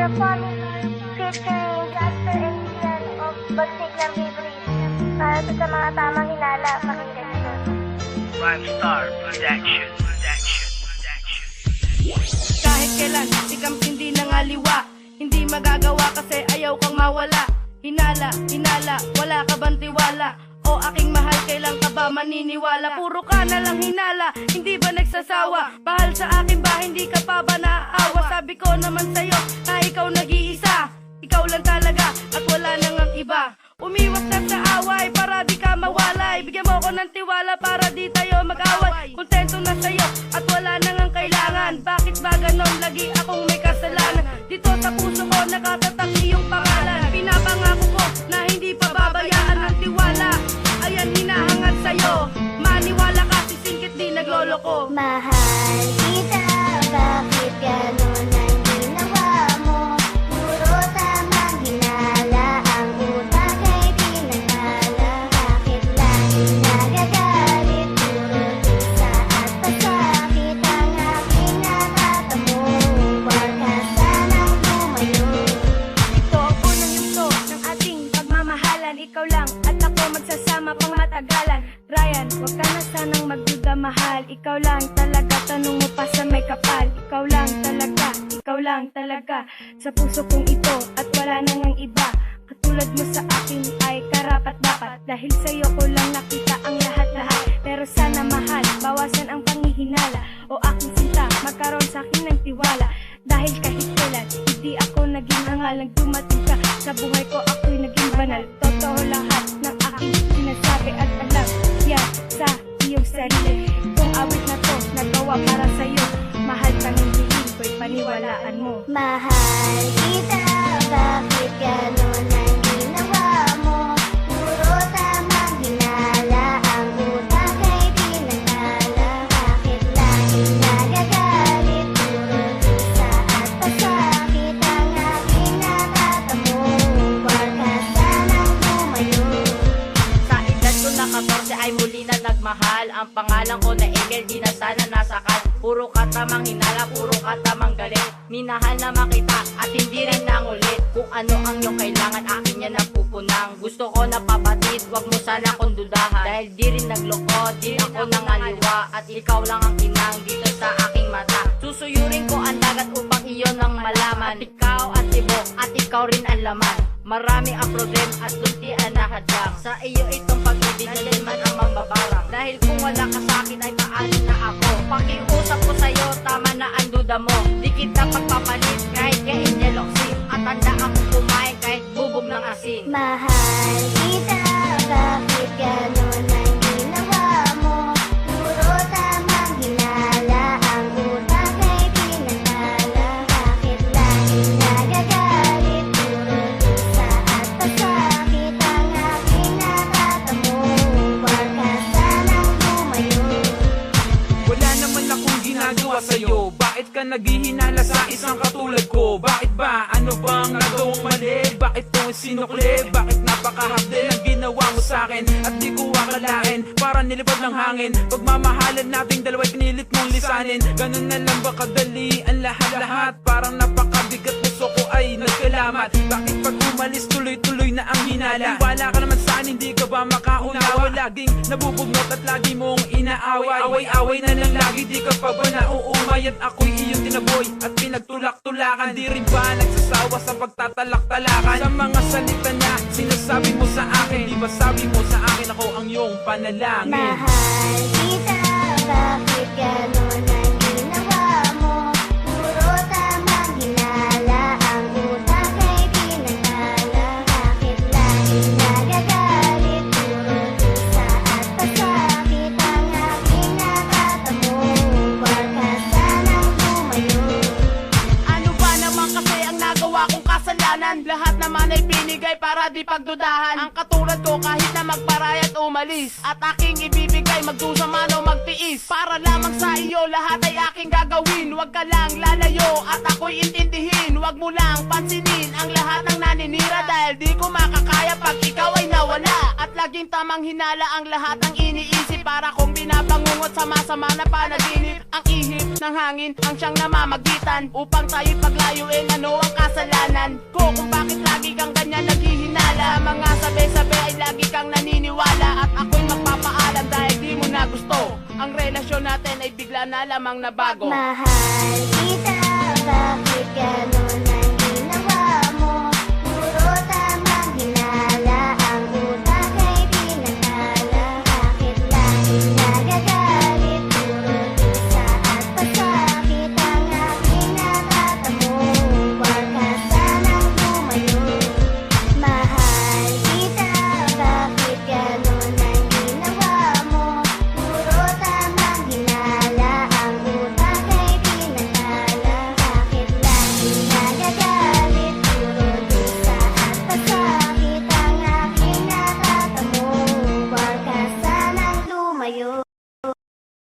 the following featuring Jasper and Ian of Bagsik ng Bibris. Para sa mga tamang hinala, pakinggan nyo. Rhymestar Production. Kahit kailan, sikam hindi nangaliwa. Hindi magagawa kasi ayaw kang mawala. Hinala, hinala, wala ka bang tiwala? O aking mahal, kailan ka ba maniniwala? Puro ka na lang hinala, hindi ba nagsasawa? Mahal sa akin ba, hindi ka pa ba naaawa? Sabi ko naman sa'yo, na ikaw nag-iisa. Ikaw lang talaga, at wala nang ang iba. Umiwas na sa away, para di ka mawalay. Bigyan mo ko ng tiwala, para di tayo mag-away. Kontento na sa'yo, at wala nang ang kailangan. Bakit ba ganon, lagi akong may kasalanan? Dito sa puso ko, nakatatak iyong pangalan. Pinapangako ko, na hindi pa babayaan ang tiwala. Ayan, hinahangad sa'yo. Maniwala ka, sisingkit di nagloloko. Mahal kita, bakit ganon ang ginawa mo? Puro tamang hinala, ang utak ay pinaghala. Bakit laging nagagalit? Puro dusa at pasakit ang aking natatamo. Huwag ka sanang tumayo. Ito ang unang yugto ng ating pagmamahalan. Ikaw lang at ako magsasama pang matagalan. Ryan, wag ka na sanang magduda, mahal. Ikaw lang talaga, tanong mo pa sa may kapal. Ikaw lang talaga, ikaw lang talaga sa puso kong ito at wala nang ang iba. Katulad mo sa akin ay karapat dapat. Dahil sa'yo ko lang nakita ang lahat-lahat. Pero sana mahal, bawasan ang panghihinala. O aking sinta, magkaroon sa akin ng tiwala. Dahil kahit kailan, hindi ako naging hangal. Nang dumating ka sa buhay ko, ako'y naging banal. Totoo lahat ng aking sinasabi at alam yan sa iyong sarili. Kung awit na to, nagawa para sa'yo, mahal kang hingin ko'y paniwalaan mo. Mahal kita, bakit ganon ang ginawa mo? Puro tamang hinala, ang utak ay pinaghala. Bakit laging nagagalit? Puro dusa at pasakit ang aking natatamo. Huwag ka sanang tumayo. Sa edad ko na 14 ay muli na nagmahal. Ang pangalan ko na Egel, di na sana nasakal. Puro katamang hinala, puro katamang galit. Minahal na makita at hindi rin nangulit. Kung ano ang iyong kailangan, akin yan ang pupunang. Gusto ko na pabatid, wag mo sana akong dudahan. Dahil di rin nagloko, di ako nangaliwa. At ikaw lang ang kinang dito sa aking mata. Susuyurin ko ang dagat upang iyon ang malaman. At ikaw at ibo, at ikaw rin ang laman. Marami ang problem at lunti ang nakadang. Sa iyo itong pag-ibig, nalin man ang mambabarang. Dahil kung wala ka sa akin ay paano na ako? Pakiusap ko sa'yo, tama na ang duda mo. Di kita pagpapalit kahit kay Angel Oxy. At tanda ako kumain kahit bubog ng asin. Mahal kita, bakit ganon ang ginawa mo? Puro tamang hinala, ang utak ay pinaghala. Bakit laging nagagalit? Puro dusa at pasakit ang aking natatamo. Huwag ka sanang tumayo. Wala naman akong ginagawa sa'yo. Bakit ka naghihinala sa isang katulad ko? Bakit ba? Ano bang nagawang mali? Bakit ko sinukli? Bakit napakahapde ang ginawa mo sa'kin? At di ko akalain, para nilipad ng hangin. Pagmamahalan nating dalawa'y pinilit mong lisanin. Ganun na lang ba kadali ang lahat-lahat? Parang napakabigat, puso ko ay nagkalamat. Bakit pag umalis tuloy-tuloy na ang hinala? Wala ka naman saan, hindi ka ba makaunawa? Laging nabubugnot at lagi mong inaaway. Away-away na lang lagi, di ka pa ba nauumay? At ako'y iyong tinaboy at pinagtulak-tulakan. Di rin ba nagsasawa sa pagtatalak-talakan? Sa mga salita na sinasabi mo sa akin, di ba sabi mo sa akin ako ang iyong panalangin? Mahal kita, bakit ganon ang ginawa mo? Puro tamang hinala, ang utak ay pinaghala. Bakit laging nagagalit? Puro dusa at pasakit ang aking natatamo. Huwag ka sanang tumayo. Ano ba naman kasi ang nagawa kong kasalanan? Lahat naman ay binigay para di pagdudahan. Ang katulad ko kahit na magparayat umalis, at aking ibibigay magdusa man o magtiis. Para lamang sa iyo lahat ay aking gagawin. Huwag ka lang lalayo at ako'y intindihin. Huwag mo lang pansinin ang lahat ng naninira. Dahil di ko makakaya pag ikaw ay nawala. At laging tamang hinala ang lahat ng iniisip para kong binabangungot sa masama na panaginip. Ang ihip ng hangin ang siyang namamagitan upang tayo'y paglayuin. Ano ang kasalanan ko kung bakit lagi kang ganyan naghihinala? Mga sabi-sabi ay lagi kang naniniwala, at ako'y magpapaalam dahil di mo na gusto. Ang relasyon natin ay bigla na lamang nabago. Mahal kita, bakit ganun